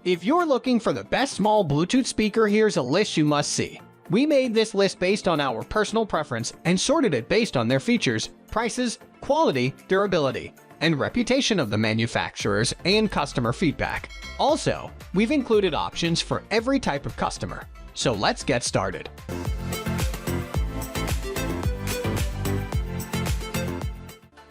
If you're looking for the best small Bluetooth speaker, here's a list you must see. We made this list based on our personal preference and sorted it based on their features, prices, quality, durability, and reputation of the manufacturers and customer feedback. Also, we've included options for every type of customer. So let's get started.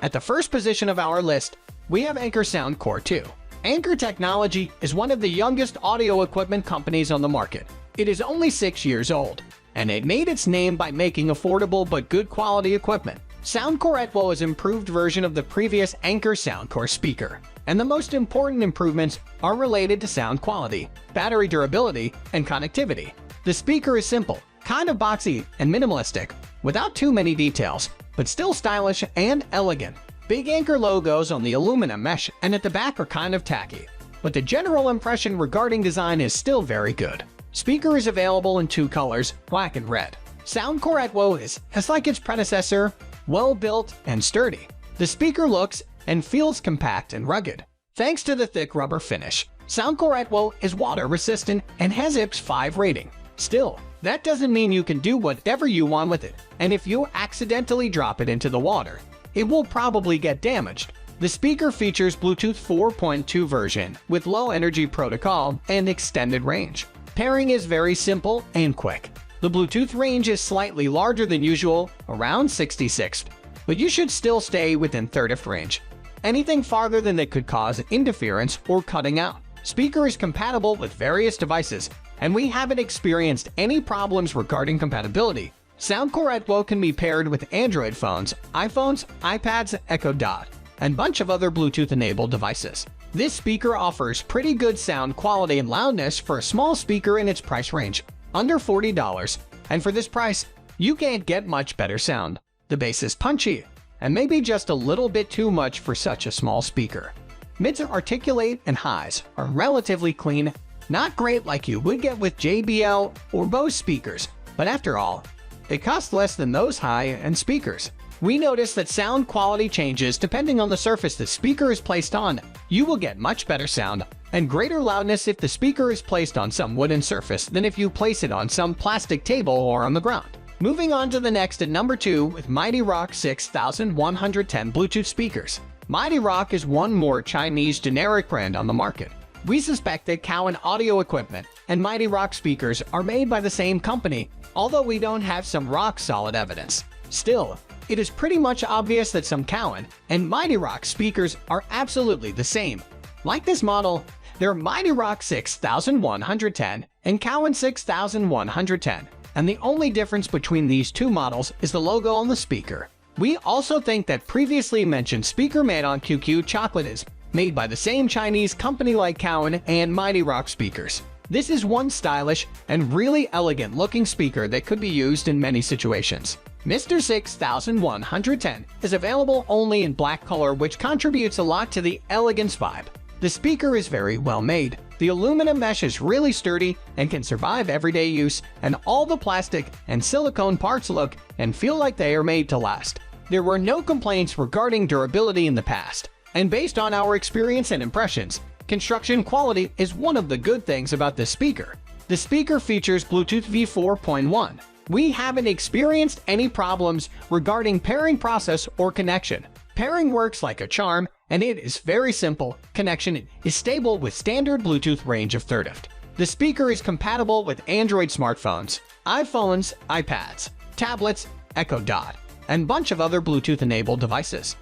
At the first position of our list, we have Anker SoundCore II. Anker Technology is one of the youngest audio equipment companies on the market. It is only 6 years old, and it made its name by making affordable but good quality equipment. SoundCore Equo is an improved version of the previous Anker SoundCore speaker, and the most important improvements are related to sound quality, battery durability, and connectivity. The speaker is simple, kind of boxy and minimalistic, without too many details, but still stylish and elegant. Big Anker logos on the aluminum mesh and at the back are kind of tacky, but the general impression regarding design is still very good. Speaker is available in 2 colors, black and red. SoundCore Equo is, as like its predecessor, well-built and sturdy. The speaker looks and feels compact and rugged. Thanks to the thick rubber finish, SoundCore Equo is water-resistant and has IPS5 rating. Still, that doesn't mean you can do whatever you want with it, and if you accidentally drop it into the water, it will probably get damaged. The speaker features Bluetooth 4.2 version with low energy protocol and extended range. Pairing is very simple and quick. The Bluetooth range is slightly larger than usual, around 66th, but you should still stay within 30th range. Anything farther than that could cause interference or cutting out. Speaker is compatible with various devices, and we haven't experienced any problems regarding compatibility. SoundCore Equo can be paired with Android phones, iPhones, iPads, Echo Dot, and bunch of other Bluetooth-enabled devices. This speaker offers pretty good sound quality and loudness for a small speaker in its price range, under $40, and for this price, you can't get much better sound. The bass is punchy, and maybe just a little bit too much for such a small speaker. Mids are articulate and highs are relatively clean, not great like you would get with JBL or Bose speakers, but after all, it costs less than those high-end speakers. We noticed that sound quality changes depending on the surface the speaker is placed on. You will get much better sound and greater loudness if the speaker is placed on some wooden surface than if you place it on some plastic table or on the ground. Moving on to the next at number 2 with Mighty Rock 6110 Bluetooth speakers. Mighty Rock is one more Chinese generic brand on the market. We suspect that Cowan Audio Equipment and Mighty Rock speakers are made by the same company, although we don't have some rock-solid evidence. Still, it is pretty much obvious that some Cowan and Mighty Rock speakers are absolutely the same. Like this model, there are Mighty Rock 6110 and Cowan 6110, and the only difference between these two models is the logo on the speaker. We also think that previously mentioned speaker Meidong QQChocolate is made by the same Chinese company like Cowan and Mighty Rock speakers. This is one stylish and really elegant looking speaker that could be used in many situations. Mr. 6110 is available only in black color, which contributes a lot to the elegance vibe. The speaker is very well made. The aluminum mesh is really sturdy and can survive everyday use, and all the plastic and silicone parts look and feel like they are made to last. There were no complaints regarding durability in the past, and based on our experience and impressions, construction quality is one of the good things about this speaker. The speaker features Bluetooth v4.1. We haven't experienced any problems regarding pairing process or connection. Pairing works like a charm, and it is very simple. Connection is stable with standard Bluetooth range of 30th. The speaker is compatible with Android smartphones, iPhones, iPads, tablets, Echo Dot, and bunch of other Bluetooth-enabled devices.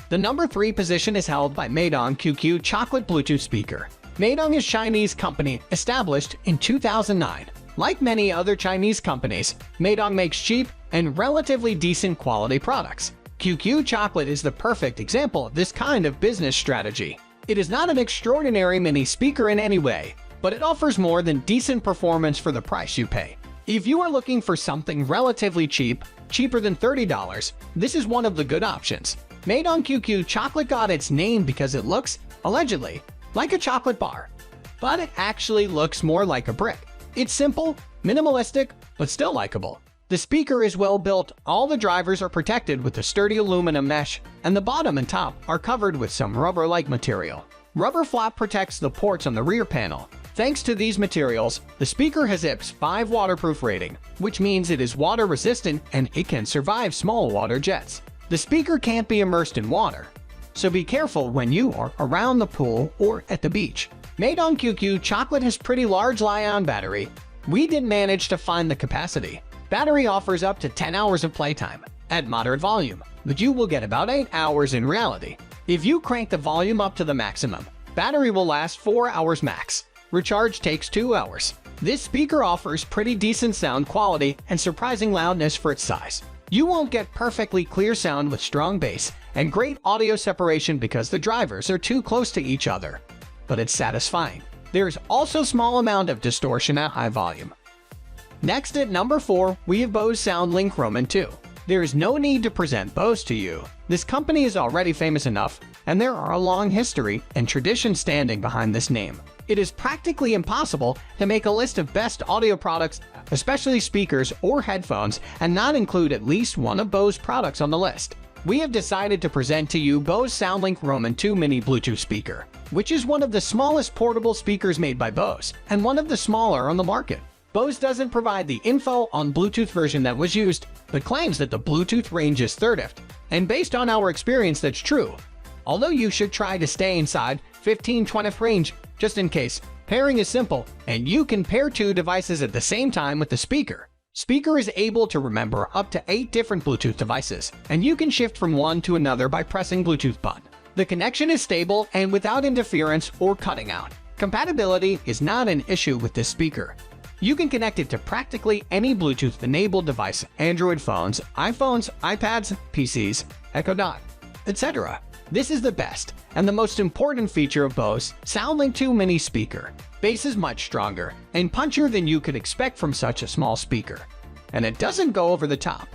The number 3 position is held by Meidong QQChocolate Bluetooth speaker. Meidong is a Chinese company established in 2009. Like many other Chinese companies, Meidong makes cheap and relatively decent quality products. QQChocolate is the perfect example of this kind of business strategy. It is not an extraordinary mini speaker in any way, but it offers more than decent performance for the price you pay. If you are looking for something relatively cheap, cheaper than $30, this is one of the good options. Meidong QQChocolate got its name because it looks, allegedly, like a chocolate bar, but it actually looks more like a brick. It's simple, minimalistic, but still likable. The speaker is well built, all the drivers are protected with a sturdy aluminum mesh, and the bottom and top are covered with some rubber-like material. Rubber flap protects the ports on the rear panel. Thanks to these materials, the speaker has IPS 5 waterproof rating, which means it is water resistant and it can survive small water jets. The speaker can't be immersed in water, so be careful when you are around the pool or at the beach. Meidong QQChocolate has pretty large Li-ion battery. We didn't manage to find the capacity. Battery offers up to 10 hours of playtime at moderate volume, but you will get about 8 hours in reality. If you crank the volume up to the maximum, battery will last 4 hours max. Recharge takes 2 hours. This speaker offers pretty decent sound quality and surprising loudness for its size. You won't get perfectly clear sound with strong bass and great audio separation because the drivers are too close to each other, but it's satisfying. There's also small amount of distortion at high volume. Next at number 4, we have Bose SoundLink II. There is no need to present Bose to you. This company is already famous enough, and there are a long history and tradition standing behind this name. It is practically impossible to make a list of best audio products, especially speakers or headphones, and not include at least one of Bose products on the list. We have decided to present to you Bose SoundLink II Mini Bluetooth speaker, which is one of the smallest portable speakers made by Bose, and one of the smaller on the market. Bose doesn't provide the info on Bluetooth version that was used, but claims that the Bluetooth range is 30th, and based on our experience that's true. Although you should try to stay inside 15-20th range, just in case. Pairing is simple, and you can pair 2 devices at the same time with the speaker. Speaker is able to remember up to 8 different Bluetooth devices, and you can shift from one to another by pressing Bluetooth button. The connection is stable and without interference or cutting out. Compatibility is not an issue with this speaker. You can connect it to practically any Bluetooth-enabled device: Android phones, iPhones, iPads, PCs, Echo Dot, etc. This is the best and the most important feature of Bose SoundLink II Mini speaker. Bass is much stronger and punchier than you could expect from such a small speaker, and it doesn't go over the top.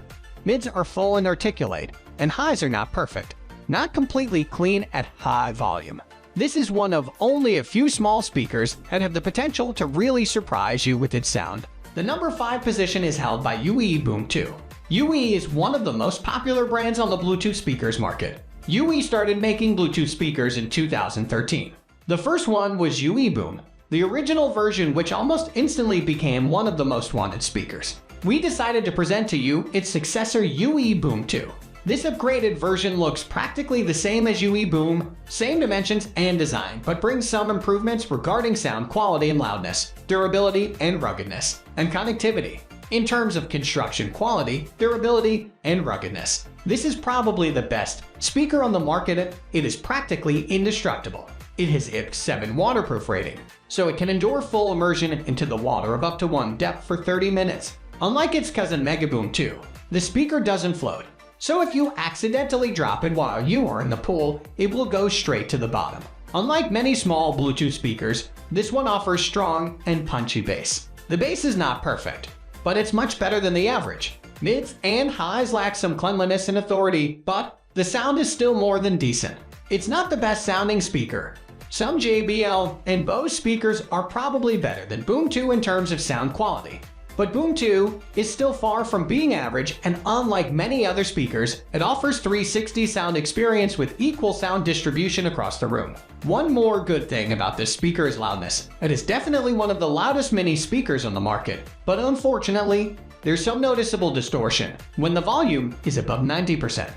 Mids are full and articulate, and highs are not perfect, not completely clean at high volume. This is one of only a few small speakers that have the potential to really surprise you with its sound. The number 5 position is held by Uee Boom 2. Uee is one of the most popular brands on the Bluetooth speakers market. Uee started making Bluetooth speakers in 2013. The first one was Uee Boom, the original version, which almost instantly became one of the most wanted speakers. We decided to present to you its successor Uee Boom 2. This upgraded version looks practically the same as Uee Boom, same dimensions and design, but brings some improvements regarding sound quality and loudness, durability and ruggedness, and connectivity. In terms of construction quality, durability, and ruggedness, this is probably the best speaker on the market. It is practically indestructible. It has IPS 7 waterproof rating, so it can endure full immersion into the water of up to 1 depth for 30 minutes. Unlike its cousin Megaboom 2, the speaker doesn't float, so if you accidentally drop it while you are in the pool, it will go straight to the bottom. Unlike many small Bluetooth speakers, this one offers strong and punchy bass. The bass is not perfect, but it's much better than the average. Mids and highs lack some cleanliness and authority, but the sound is still more than decent. It's not the best sounding speaker. Some JBL and Bose speakers are probably better than Boom 2 in terms of sound quality. But Boom 2 is still far from being average, and unlike many other speakers, it offers 360 sound experience with equal sound distribution across the room. One more good thing about this speaker is loudness. It is definitely one of the loudest mini speakers on the market, but unfortunately, there's some noticeable distortion when the volume is above 90%.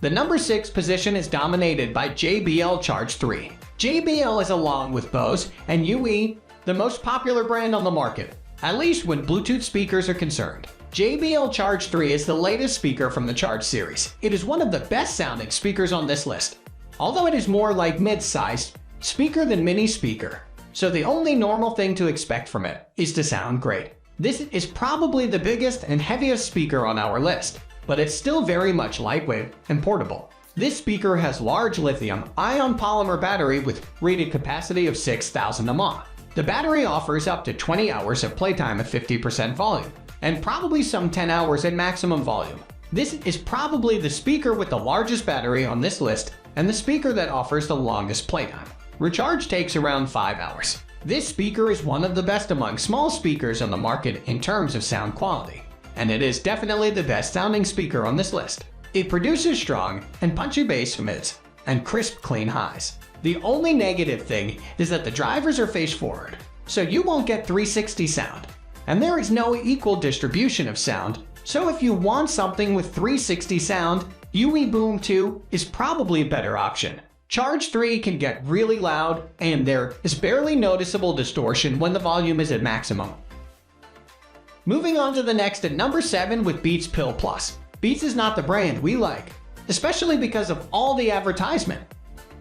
The number 6 position is dominated by Jbl Charge 3. Jbl is, along with Bose and Uee, the most popular brand on the market, at least when Bluetooth speakers are concerned. Jbl Charge 3 is the latest speaker from the Charge series. It is one of the best sounding speakers on this list, although it is more like mid-sized speaker than mini speaker, so the only normal thing to expect from it is to sound great. This is probably the biggest and heaviest speaker on our list, but it's still very much lightweight and portable. This speaker has large lithium-ion polymer battery with rated capacity of 6,000 mAh. The battery offers up to 20 hours of playtime at 50% volume, and probably some 10 hours at maximum volume. This is probably the speaker with the largest battery on this list, and the speaker that offers the longest playtime. Recharge takes around 5 hours. This speaker is one of the best among small speakers on the market in terms of sound quality, and it is definitely the best sounding speaker on this list. It produces strong and punchy bass mids and crisp, clean highs. The only negative thing is that the drivers are face forward, so you won't get 360 sound. And there is no equal distribution of sound, so if you want something with 360 sound, Uee Boom 2 is probably a better option. Charge 3 can get really loud, and there is barely noticeable distortion when the volume is at maximum. Moving on to the next at number 7 with Beats Pill Plus. Beats is not the brand we like, especially because of all the advertisement.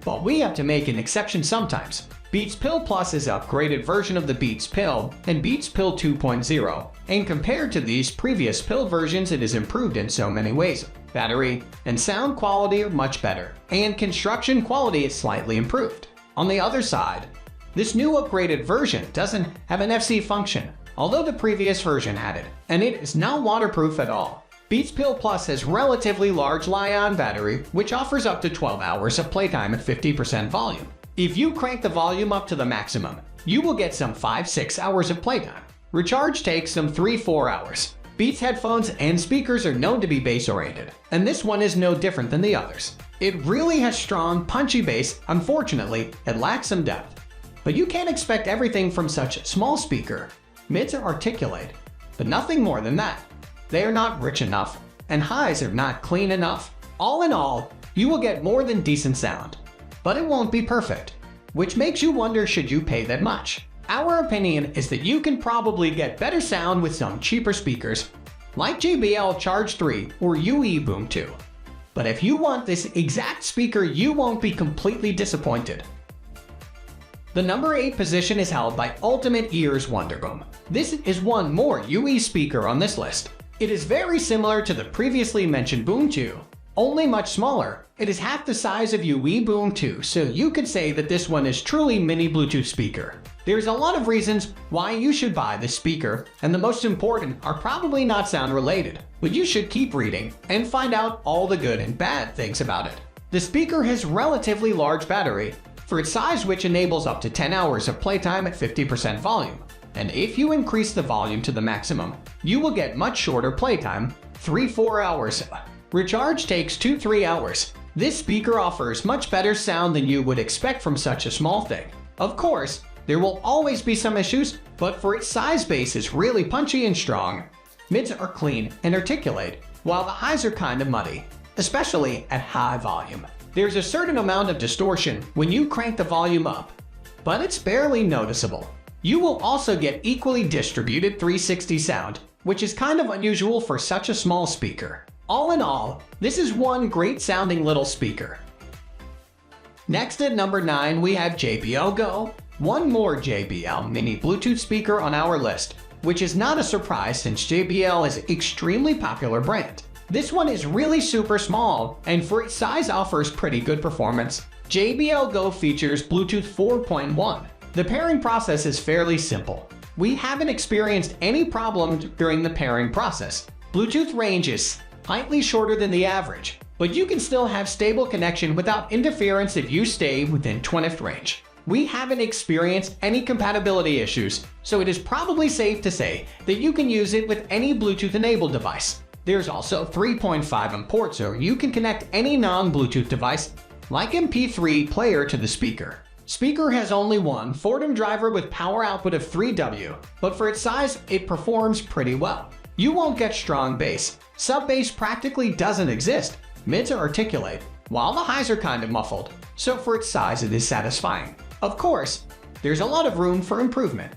But we have to make an exception sometimes. Beats Pill Plus is an upgraded version of the Beats Pill and Beats Pill 2.0, and compared to these previous pill versions, it is improved in so many ways. Battery and sound quality are much better, and construction quality is slightly improved. On the other side, this new upgraded version doesn't have an FC function, although the previous version had it, and it is not waterproof at all. Beats Pill Plus has relatively large Li-ion battery, which offers up to 12 hours of playtime at 50% volume. If you crank the volume up to the maximum, you will get some 5-6 hours of playtime. Recharge takes some 3-4 hours. Beats headphones and speakers are known to be bass-oriented, and this one is no different than the others. It really has strong, punchy bass. Unfortunately, it lacks some depth. But you can't expect everything from such a small speaker. Mids are articulate, but nothing more than that. They are not rich enough, and highs are not clean enough. All in all, you will get more than decent sound. But it won't be perfect, which makes you wonder, should you pay that much? Our opinion is that you can probably get better sound with some cheaper speakers, like Jbl Charge 3 or Uee Boom 2. But if you want this exact speaker, you won't be completely disappointed. The number 8 position is held by Ultimate Ears Wonderboom. This is one more Uee speaker on this list. It is very similar to the previously mentioned Boom 2, only much smaller. It is half the size of Uee Boom 2, so you could say that this one is truly mini Bluetooth speaker. There's a lot of reasons why you should buy this speaker, and the most important are probably not sound related, but you should keep reading and find out all the good and bad things about it. The speaker has relatively large battery for its size, which enables up to 10 hours of playtime at 50% volume. And if you increase the volume to the maximum, you will get much shorter playtime, 3-4 hours. Recharge takes 2-3 hours. This speaker offers much better sound than you would expect from such a small thing. Of course, there will always be some issues, but for its size, bass is really punchy and strong. Mids are clean and articulate, while the highs are kind of muddy, especially at high volume. There's a certain amount of distortion when you crank the volume up, but it's barely noticeable. You will also get equally distributed 360 sound, which is kind of unusual for such a small speaker. All in all, this is one great sounding little speaker. Next at number 9, we have Jbl Go, one more JBL mini Bluetooth speaker on our list, which is not a surprise since JBL is an extremely popular brand. This one is really super small, and for its size offers pretty good performance. Jbl Go features Bluetooth 4.1. The pairing process is fairly simple. We haven't experienced any problem during the pairing process. Bluetooth range is slightly shorter than the average, but you can still have stable connection without interference if you stay within 20th range. We haven't experienced any compatibility issues, so it is probably safe to say that you can use it with any Bluetooth-enabled device. There's also 3.5mm port, so you can connect any non-Bluetooth device, like MP3 player, to the speaker. Speaker has only one Fordham driver with power output of 3W, but for its size, it performs pretty well. You won't get strong bass. Sub-bass practically doesn't exist. Mids are articulate, while the highs are kind of muffled, so for its size it is satisfying. Of course, there's a lot of room for improvement.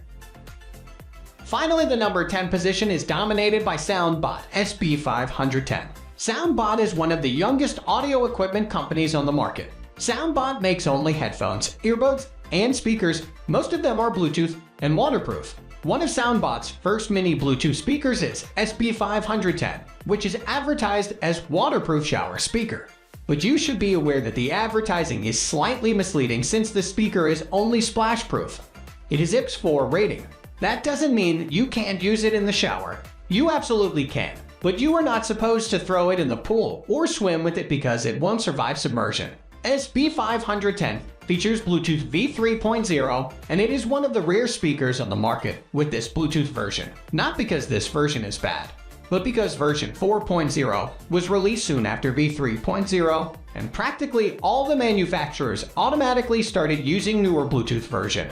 Finally, the number 10 position is dominated by SoundBot SB510. SoundBot is one of the youngest audio equipment companies on the market. SoundBot makes only headphones, earbuds, and speakers. Most of them are Bluetooth and waterproof. One of SoundBot's first mini Bluetooth speakers is SB510, which is advertised as waterproof shower speaker. But you should be aware that the advertising is slightly misleading since the speaker is only splash-proof. It is IPS4 rating. That doesn't mean you can't use it in the shower. You absolutely can, but you are not supposed to throw it in the pool or swim with it because it won't survive submersion. SB510 features Bluetooth V3.0, and it is one of the rare speakers on the market with this Bluetooth version. Not because this version is bad, but because version 4.0 was released soon after v3.0, and practically all the manufacturers automatically started using newer Bluetooth version.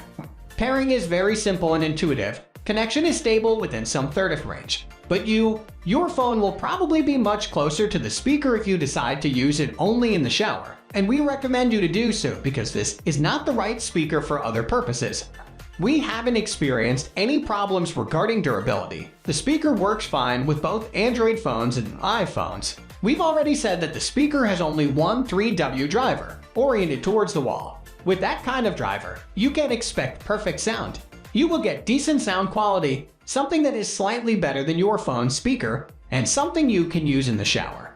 Pairing is very simple and intuitive. Connection is stable within some third range, but your phone will probably be much closer to the speaker if you decide to use it only in the shower. And we recommend you to do so because this is not the right speaker for other purposes. We haven't experienced any problems regarding durability. The speaker works fine with both Android phones and iPhones. We've already said that the speaker has only one 3W driver, oriented towards the wall. With that kind of driver, you can expect perfect sound. You will get decent sound quality, something that is slightly better than your phone's speaker, and something you can use in the shower.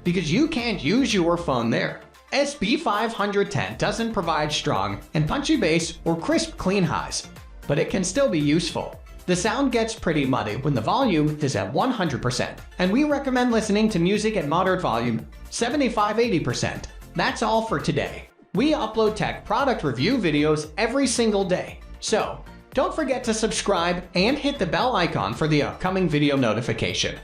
Because you can't use your phone there. SB510 doesn't provide strong and punchy bass or crisp clean highs, but it can still be useful. The sound gets pretty muddy when the volume is at 100%, and we recommend listening to music at moderate volume, 75–80%. That's all for today. We upload tech product review videos every single day, so don't forget to subscribe and hit the bell icon for the upcoming video notification.